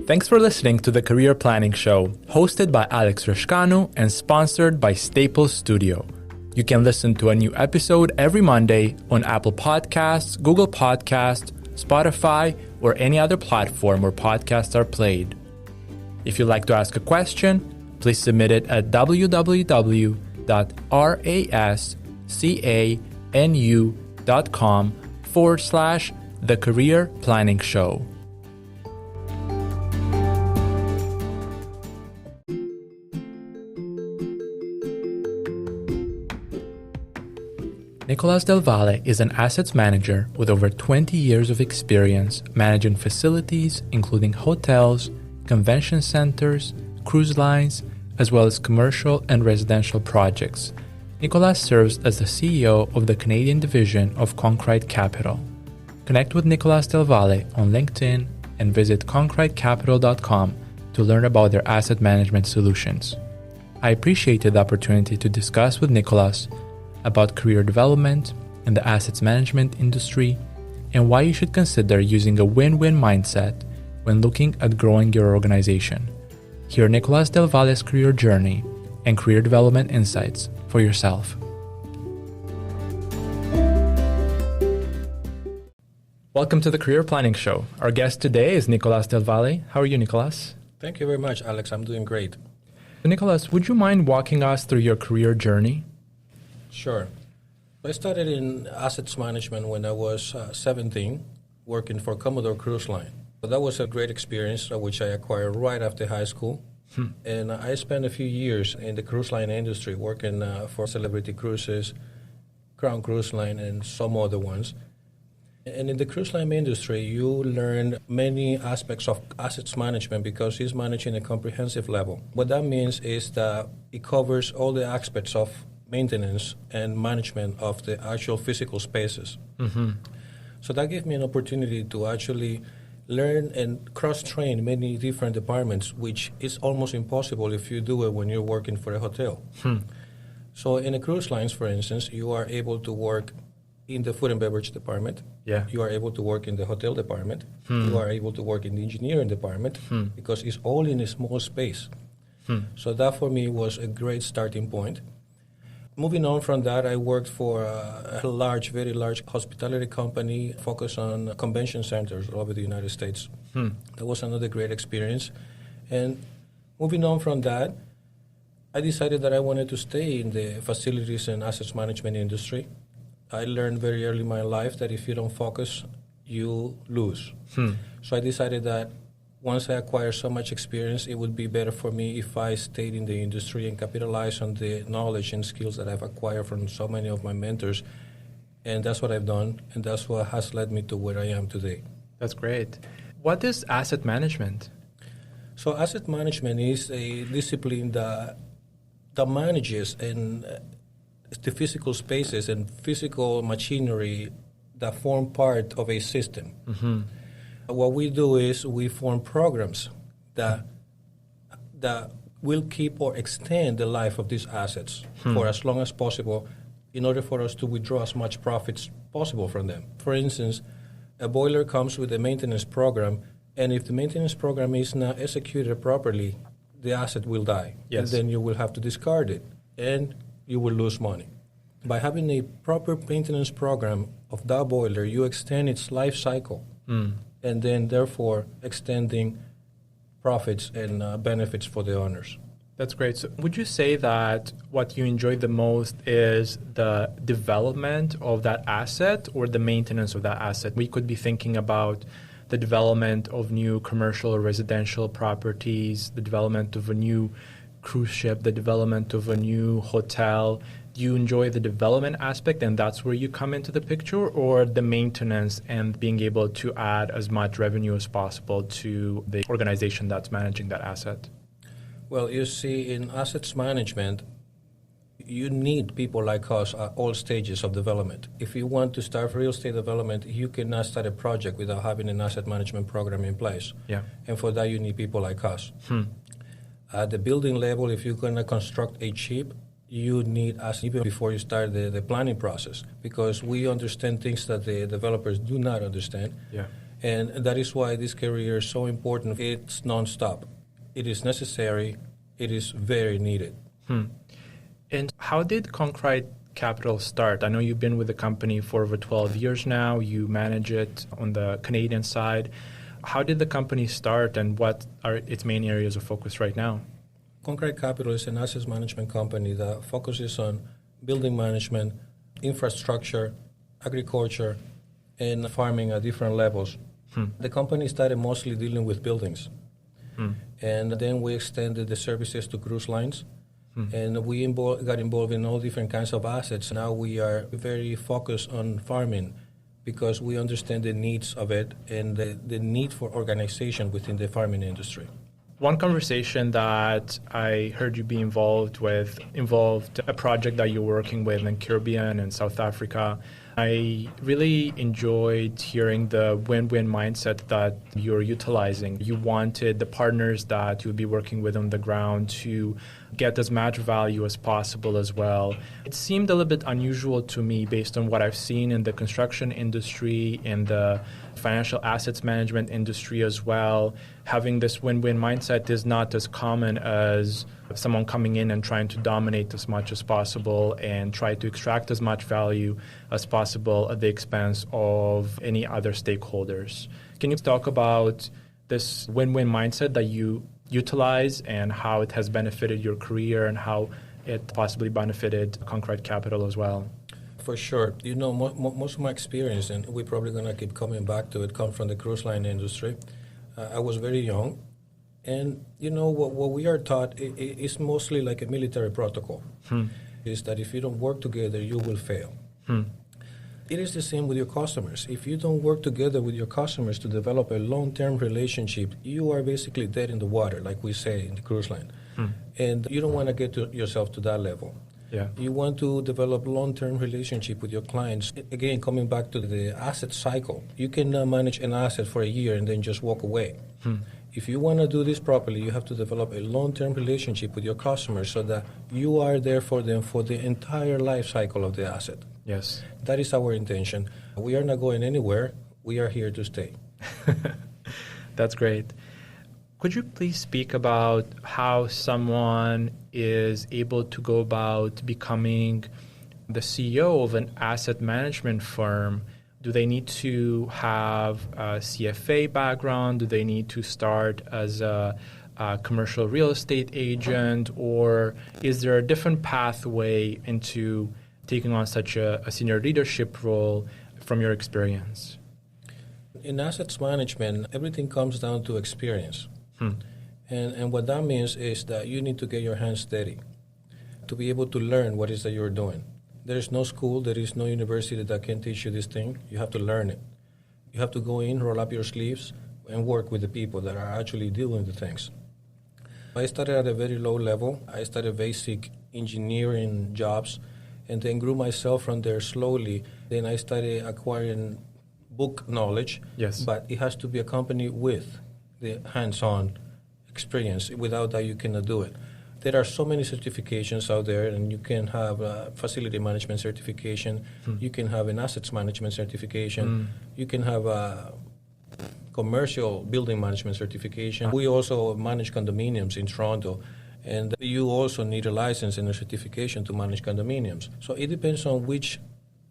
Thanks for listening to the Career Planning Show, hosted by Alex Rashkanu and sponsored by Staples Studio. You can listen to a new episode every Monday on Apple Podcasts, Google Podcasts, Spotify, or any other platform where podcasts are played. If you'd like to ask a question, please submit it at www.rascanu.com/The Career Planning Show. Nicolas Del Valle is an assets manager with over 20 years of experience managing facilities including hotels, convention centers, cruise lines, as well as commercial and residential projects. Nicolas serves as the CEO of the Canadian division of Concrete Capital. Connect with Nicolas Del Valle on LinkedIn and visit concretecapital.com to learn about their asset management solutions. I appreciated the opportunity to discuss with Nicolas about career development in the assets management industry and why you should consider using a win-win mindset when looking at growing your organization. Hear Nicolas Del Valle's career journey and career development insights for yourself. Welcome to the Career Planning Show. Our guest today is Nicolas Del Valle. How are you, Nicolas? Thank you very much, Alex. I'm doing great. Nicolas, would you mind walking us through your career journey? Sure. I started in assets management when I was 17, working for Commodore Cruise Line. So that was a great experience, which I acquired right after high school. And I spent a few years in the cruise line industry, working for Celebrity Cruises, Crown Cruise Line, and some other ones. And in the cruise line industry, you learn many aspects of assets management because it's managing a comprehensive level. What that means is that it covers all the aspects of maintenance and management of the actual physical spaces. So that gave me an opportunity to actually learn and cross-train many different departments, which is almost impossible if you do it when you're working for a hotel. So in the cruise lines, for instance, you are able to work in the food and beverage department. You are able to work in the hotel department. You are able to work in the engineering department because it's all in a small space. So that for me was a great starting point. Moving on from that, I worked for a very large hospitality company focused on convention centers all over the United States. That was another great experience. And moving on from that, I decided that I wanted to stay in the facilities and assets management industry. I learned very early in my life that if you don't focus, you lose. So I decided that once I acquire so much experience, it would be better for me if I stayed in the industry and capitalize on the knowledge and skills that I've acquired from so many of my mentors. And that's what I've done, and that's what has led me to where I am today. That's great. What is asset management? So asset management is a discipline that manages and the physical spaces and physical machinery that form part of a system. What we do is we form programs that will keep or extend the life of these assets for as long as possible in order for us to withdraw as much profits possible from them. For instance, a boiler comes with a maintenance program, and if the maintenance program is not executed properly, the asset will die. And then you will have to discard it, and you will lose money. By having a proper maintenance program of that boiler, you extend its life cycle. And then, therefore, extending profits and benefits for the owners. That's great. So would you say that what you enjoy the most is the development of that asset or the maintenance of that asset? We could be thinking about the development of new commercial or residential properties, the development of a new cruise ship, the development of a new hotel. Do you enjoy the development aspect and that's where you come into the picture, or the maintenance and being able to add as much revenue as possible to the organization that's managing that asset? Well, you see, in assets management, you need people like us at all stages of development. If you want to start real estate development, you cannot start a project without having an asset management program in place. And for that, you need people like us. At the building level, if you're going to construct a ship, you need us even before you start the planning process, because we understand things that the developers do not understand. And that is why this career is so important. It's nonstop. It is necessary. It is very needed. And how did Concrete Capital start? I know you've been with the company for over 12 years now. You manage it on the Canadian side. How did the company start, and what are its main areas of focus right now? Concrete Capital is an asset management company that focuses on building management, infrastructure, agriculture, and farming at different levels. The company started mostly dealing with buildings. And then we extended the services to cruise lines. And we got involved in all different kinds of assets. Now we are very focused on farming because we understand the needs of it and the need for organization within the farming industry. One conversation that I heard you be involved with involved a project that you're working with in Caribbean and South Africa. I really enjoyed hearing the win-win mindset that you're utilizing. You wanted the partners that you'll be working with on the ground to get as much value as possible as well. It seemed a little bit unusual to me based on what I've seen in the construction industry and the financial assets management industry as well. Having this win-win mindset is not as common as someone coming in and trying to dominate as much as possible and try to extract as much value as possible at the expense of any other stakeholders. Can you talk about this win-win mindset that you utilize and how it has benefited your career and how it possibly benefited Concrete Capital as well? For sure. You know, most of my experience, and we're probably going to keep coming back to it, come from the cruise line industry. I was very young. And, you know, what we are taught is mostly like a military protocol, is that if you don't work together, you will fail. It is the same with your customers. If you don't work together with your customers to develop a long-term relationship, you are basically dead in the water, like we say in the cruise line. And you don't want to get yourself to that level. Yeah. You want to develop long-term relationship with your clients. Again, coming back to the asset cycle, you cannot manage an asset for a year and then just walk away. If you want to do this properly, you have to develop a long-term relationship with your customers so that you are there for them for the entire life cycle of the asset. Yes. That is our intention. We are not going anywhere. We are here to stay. That's great. Could you please speak about how someone is able to go about becoming the CEO of an asset management firm? Do they need to have a CFA background? Do they need to start as a commercial real estate agent? Or is there a different pathway into taking on such a senior leadership role from your experience? In assets management, everything comes down to experience. And what that means is that you need to get your hands steady to be able to learn what it is that you're doing. There is no school, there is no university that can teach you this thing. You have to learn it. You have to go in, roll up your sleeves, and work with the people that are actually doing the things. I started at a very low level. I started basic engineering jobs and then grew myself from there slowly. Then I started acquiring book knowledge, Yes. But it has to be accompanied with the hands-on experience. Without that, you cannot do it. There are so many certifications out there, and you can have a facility management certification. You can have an assets management certification. You can have a commercial building management certification. We also manage condominiums in Toronto, and you also need a license and a certification to manage condominiums. So it depends on which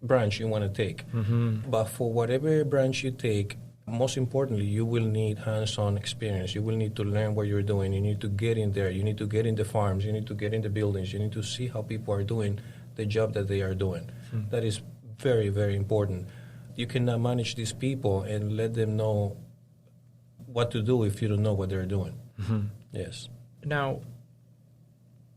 branch you want to take. But for whatever branch you take, most importantly, you will need hands-on experience. You will need to learn what you're doing. You need to get in there. You need to get in the farms. You need to get in the buildings. You need to see how people are doing the job that they are doing. That is very, very important. You cannot manage these people and let them know what to do if you don't know what they're doing. Yes. Now,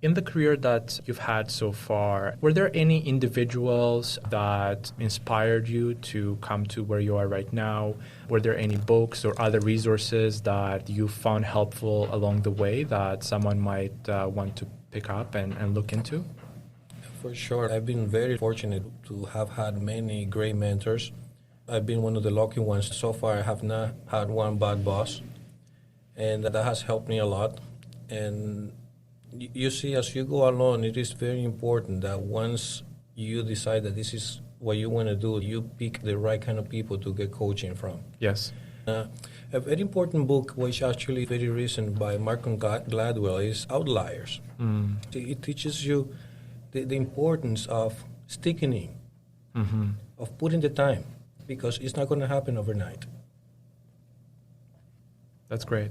in the career that you've had so far, were there any individuals that inspired you to come to where you are right now? Were there any books or other resources that you found helpful along the way that someone might want to pick up and look into? For sure. I've been very fortunate to have had many great mentors. I've been one of the lucky ones. So far, I have not had one bad boss, and that has helped me a lot. And you see, as you go along, it is very important that once you decide that this is what you want to do, you pick the right kind of people to get coaching from. Yes. A very important book, which actually very recent by Malcolm Gladwell, is Outliers. It teaches you the importance of sticking in, of putting the time, because it's not going to happen overnight. That's great.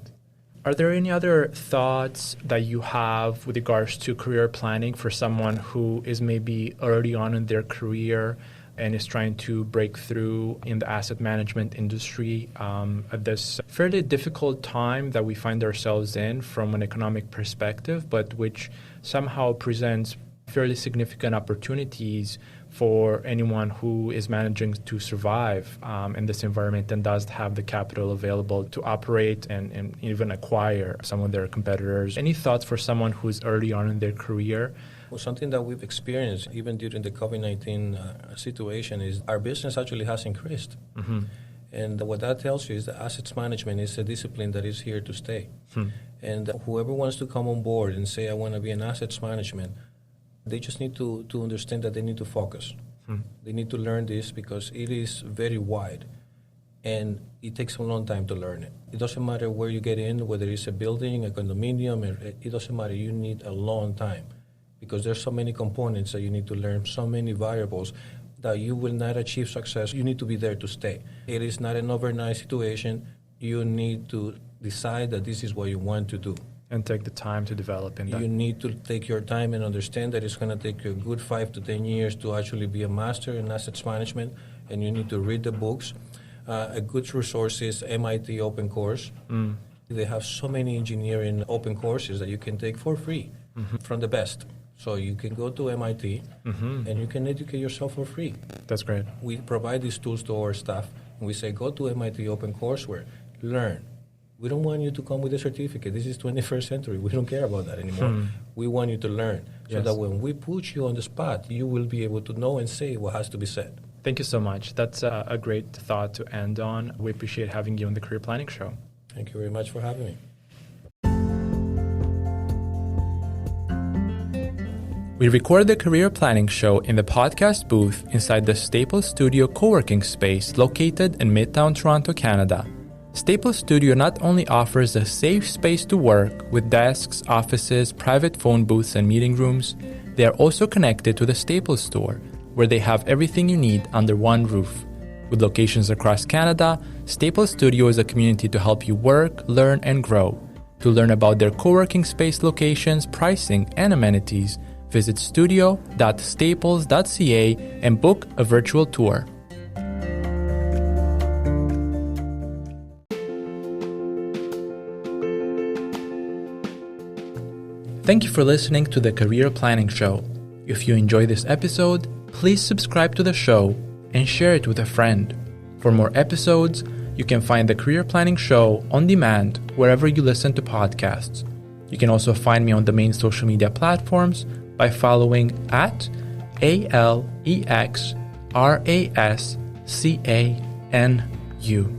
Are there any other thoughts that you have with regards to career planning for someone who is maybe early on in their career and is trying to break through in the asset management industry at this fairly difficult time that we find ourselves in from an economic perspective, but which somehow presents fairly significant opportunities for anyone who is managing to survive in this environment and does have the capital available to operate and even acquire some of their competitors? Any thoughts for someone who's early on in their career? Well, something that we've experienced even during the COVID-19 situation is our business actually has increased. And what that tells you is that assets management is a discipline that is here to stay. And whoever wants to come on board and say, I want to be in assets management, they just need to understand that they need to focus. They need to learn this because it is very wide. And it takes a long time to learn it. It doesn't matter where you get in, whether it's a building, a condominium, it doesn't matter. You need a long time because there's so many components that you need to learn, so many variables that you will not achieve success. You need to be there to stay. It is not an overnight situation. You need to decide that this is what you want to do. And take the time to develop in that. You need to take your time and understand that it's going to take you a good 5 to 10 years to actually be a master in assets management, and you need to read the books. A good resource is MIT Open Course. They have so many engineering open courses that you can take for free from the best. So you can go to MIT and you can educate yourself for free. That's great. We provide these tools to our staff. And we say, go to MIT OpenCourseWare, learn. We don't want you to come with a certificate. This is 21st century. We don't care about that anymore. We want you to learn so that when we put you on the spot, you will be able to know and say what has to be said. Thank you so much. That's a great thought to end on. We appreciate having you on the Career Planning Show. Thank you very much for having me. We record the Career Planning Show in the podcast booth inside the Staples Studio co-working space located in Midtown Toronto, Canada. Staples Studio not only offers a safe space to work with desks, offices, private phone booths, and meeting rooms, they are also connected to the Staples store, where they have everything you need under one roof. With locations across Canada, Staples Studio is a community to help you work, learn, and grow. To learn about their co-working space locations, pricing, and amenities, visit studio.staples.ca and book a virtual tour. Thank you for listening to the Career Planning Show. If you enjoy this episode, please subscribe to the show and share it with a friend. For more episodes, you can find the Career Planning Show on demand wherever you listen to podcasts. You can also find me on the main social media platforms by following at ALEXRASCANU.